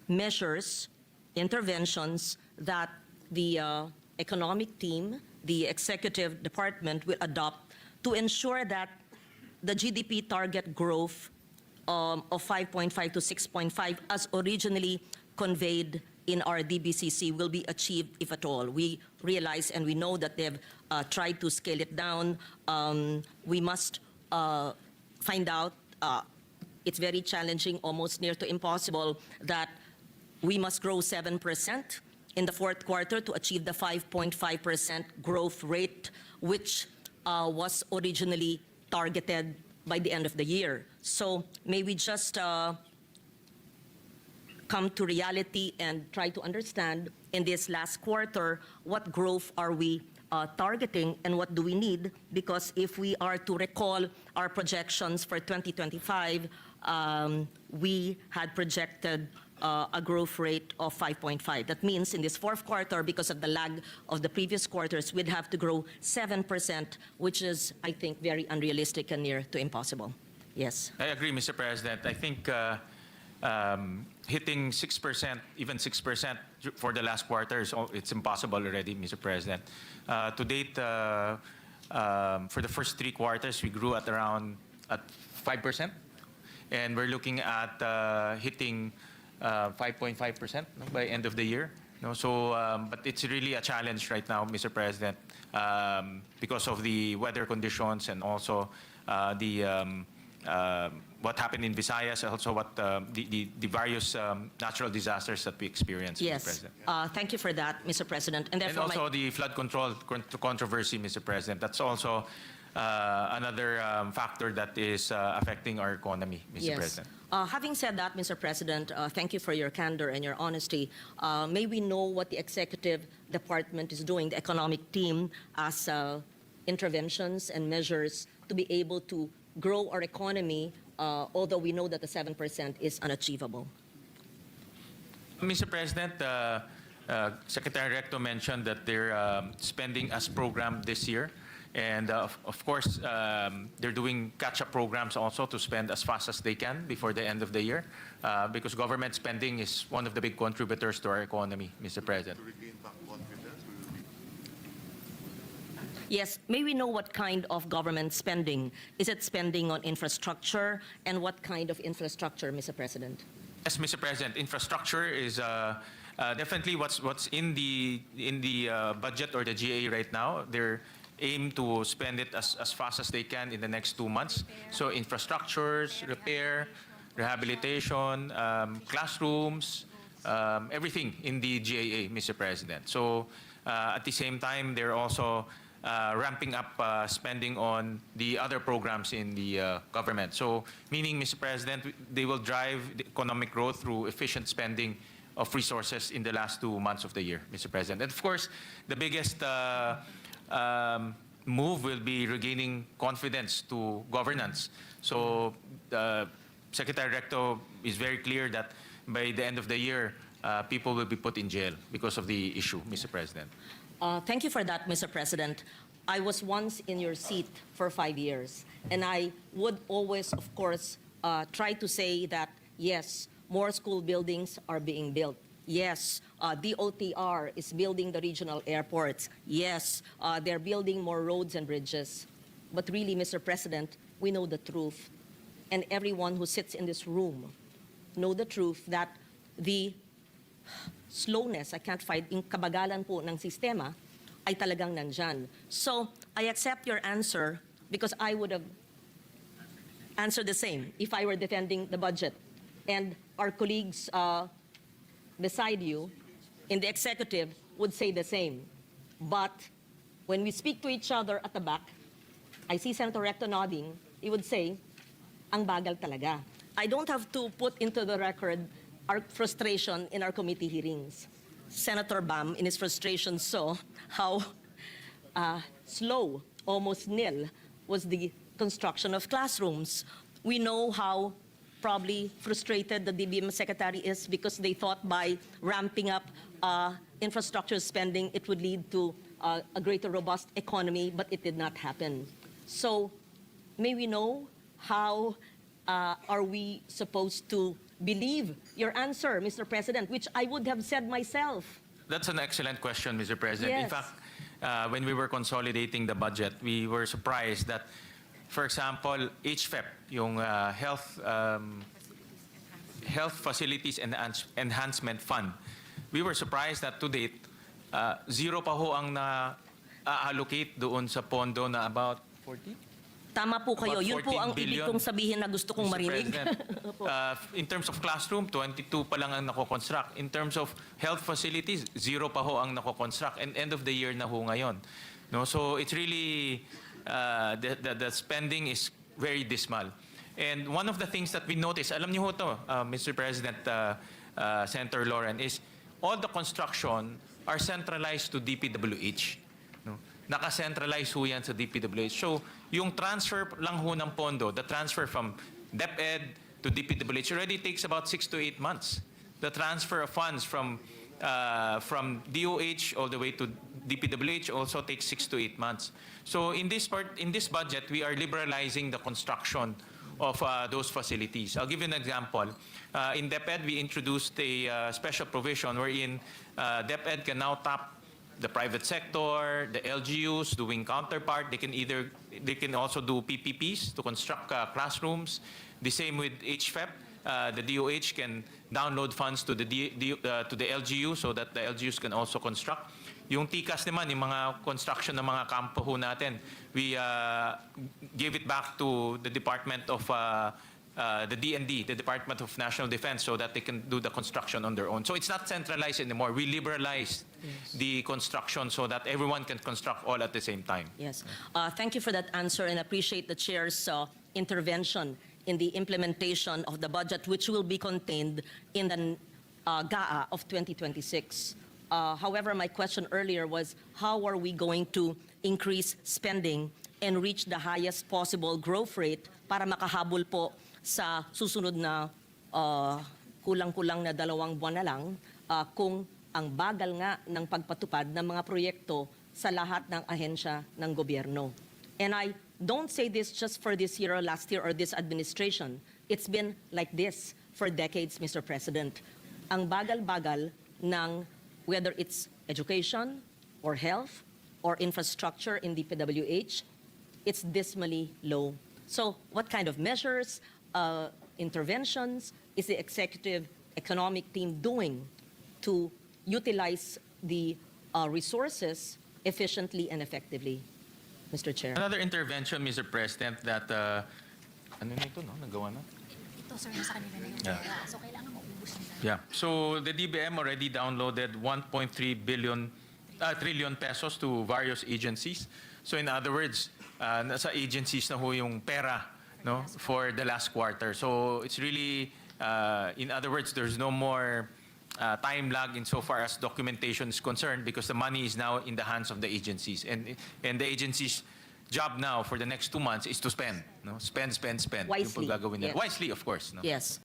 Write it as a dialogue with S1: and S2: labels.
S1: measures, interventions that the economic team, the executive department will adopt to ensure that the GDP target growth of 5.5 to 6.5 as originally conveyed in our DBCC will be achieved, if at all. We realize and we know that they've tried to scale it down. We must find out, it's very challenging, almost near to impossible, that we must grow 7% in the fourth quarter to achieve the 5.5% growth rate, which was originally targeted by the end of the year. So may we just come to reality and try to understand in this last quarter what growth are we targeting and what do we need, because if we are to recall our projections for 2025, we had projected a growth rate of 5.5. That means in this fourth quarter, because of the lag of the previous quarters, we'd have to grow 7%, which is, I think, very unrealistic and near to impossible. Yes.
S2: I agree, Mr. President. I think hitting 6%, even 6% for the last quarter, it's impossible already, Mr. President. To date, for the first 3 quarters, we grew at around 5%, and we're looking at hitting 5.5% by end of the year. So, but it's really a challenge right now, Mr. President, because of the weather conditions and also what happened in Visayas, also what the various natural disasters that we experienced,
S1: yes.
S2: Mr. President.
S1: Thank you for that, Mr. President.
S2: And also the flood control controversy, Mr. President. That's also another factor that is affecting our economy, Mr.
S1: Yes.
S2: President.
S1: Having said that, Mr. President, thank you for your candor and your honesty. May we know what the executive department is doing, the economic team, as interventions and measures to be able to grow our economy, although we know that the 7% is unachievable?
S2: Mr. President, Secretary Recto mentioned that they're spending as programmed this year. And of course, they're doing catch-up programs also to spend as fast as they can before the end of the year, because government spending is one of the big contributors to our economy, Mr. President.
S3: To regain back confidence, we will be...
S1: Yes, may we know what kind of government spending? Is it spending on infrastructure, and what kind of infrastructure, Mr. President?
S2: Yes, Mr. President, infrastructure is definitely what's in the budget or the GA right now. They're aim to spend it as fast as they can in the next 2 months. So infrastructures, repair, rehabilitation, classrooms, everything in the GAA, Mr. President. So at the same time, they're also ramping up spending on the other programs in the government. So meaning, Mr. President, they will drive the economic growth through efficient spending of resources in the last 2 months of the year, Mr. President. And of course, the biggest move will be regaining confidence to governance. So Secretary Recto is very clear that by the end of the year, people will be put in jail because of the issue, Mr. President.
S1: Thank you for that, Mr. President. I was once in your seat for 5 years, and I would always, of course, try to say that, yes, more school buildings are being built. Yes, DOTR is building the regional airports. Yes, they're building more roads and bridges. But really, Mr. President, we know the truth. And everyone who sits in this room know the truth that the slowness, I can't find, yung kabagalan po ng sistema ay talagang nandyan. So, I accept your answer because I would have answered the same if I were defending the budget. And our colleagues beside you in the executive would say the same. But when we speak to each other at the back, I see Senator Recto nodding, he would say, ang bagal talaga. I don't have to put into the record our frustration in our committee hearings. Senator Bam, in his frustration, saw how slow, almost nil, was the construction of classrooms. We know how probably frustrated the DBM secretary is because they thought by ramping up infrastructure spending, it would lead to a greater robust economy, but it did not happen. So may we know how are we supposed to believe your answer, Mr. President, which I would have said myself.
S2: That's an excellent question, Mr. President. In
S1: Yes.
S2: fact, when we were consolidating the budget, we were surprised that, for example, HFEP, yung Health Facilities and Enhancement Fund, we were surprised that to date, zero pa ho ang na-allocate doon sa pondo na about 40?
S1: Tama po kayo.
S2: About
S1: Yun po
S2: 14
S1: ang ibig
S2: billion.
S1: kong sabihin na gusto kong
S2: Mr.
S1: marinig.
S2: President, in terms of classroom, 22 pa lang ang nako-construct. In terms of health facilities, zero pa ho ang nako-construct. And end of the year na ho ngayon. No, so it's really, the spending is very dismal. And one of the things that we noticed, alam niyo ho to, Mr. President, Senator Lauren, is all the construction are centralized to DPWH. No? Naka-centralize ho yan sa DPWH. So, yung transfer lang ho ng pondo, the transfer from DepEd to DPWH already takes about 6 to 8 months. The transfer of funds from DOH all the way to DPWH also takes 6 to 8 months. So, in this budget, we are liberalizing the construction of those facilities. I'll give you an example. In DepEd, we introduced a special provision wherein DepEd can now tap the private sector, the LGUs doing counterpart. They can also do PPPs to construct classrooms. The same with HFEP. The DOH can download funds to the LGU so that the LGUs can also construct. Yung TICAS naman, yung mga construction ng mga kampo ho natin, we gave it back to the Department of the DND, the Department of National Defense, so that they can do the construction on their own. So it's not centralized anymore. We liberalized the construction so that everyone can construct all at the same time.
S1: Yes. Thank you for that answer and appreciate the Chair's intervention in the implementation of the budget, which will be contained in the GAA of 2026. However, my question earlier was, how are we going to increase spending and reach the highest possible growth rate para makahabol po sa susunod na kulang-kulang na 2 buwan na lang kung ang bagal nga ng pagpatupad ng mga proyekto sa lahat ng ahensya ng gobyerno. And I don't say this just for this year or last year or this administration. It's been like this for decades, Mr. President. Ang bagal-bagal ng whether it's education or health or infrastructure in the PWH, it's dismally low. So what kind of measures, interventions is the executive economic team doing to utilize the resources efficiently and effectively, Mr. Chair?
S2: Another intervention, Mr. President, that ano na ito, no? Nagawa na?
S4: Ito, sir, nasa kanila na yung
S2: Yeah.
S4: pera. So, kailangan maubos nila.
S2: Yeah. So the DBM already downloaded 1.3 trillion pesos to various agencies. So in other words, nasa agencies na ho yung pera, no, for the last quarter. So it's really, in other words, there's no more time lag insofar as documentation is concerned because the money is now in the hands of the agencies. And the agencies' job now for the next 2 months is to spend. No? Spend.
S1: Wisely.
S2: Yung paggagawin nila.
S1: Yes.
S2: Wisely, of course. No?
S1: Yes.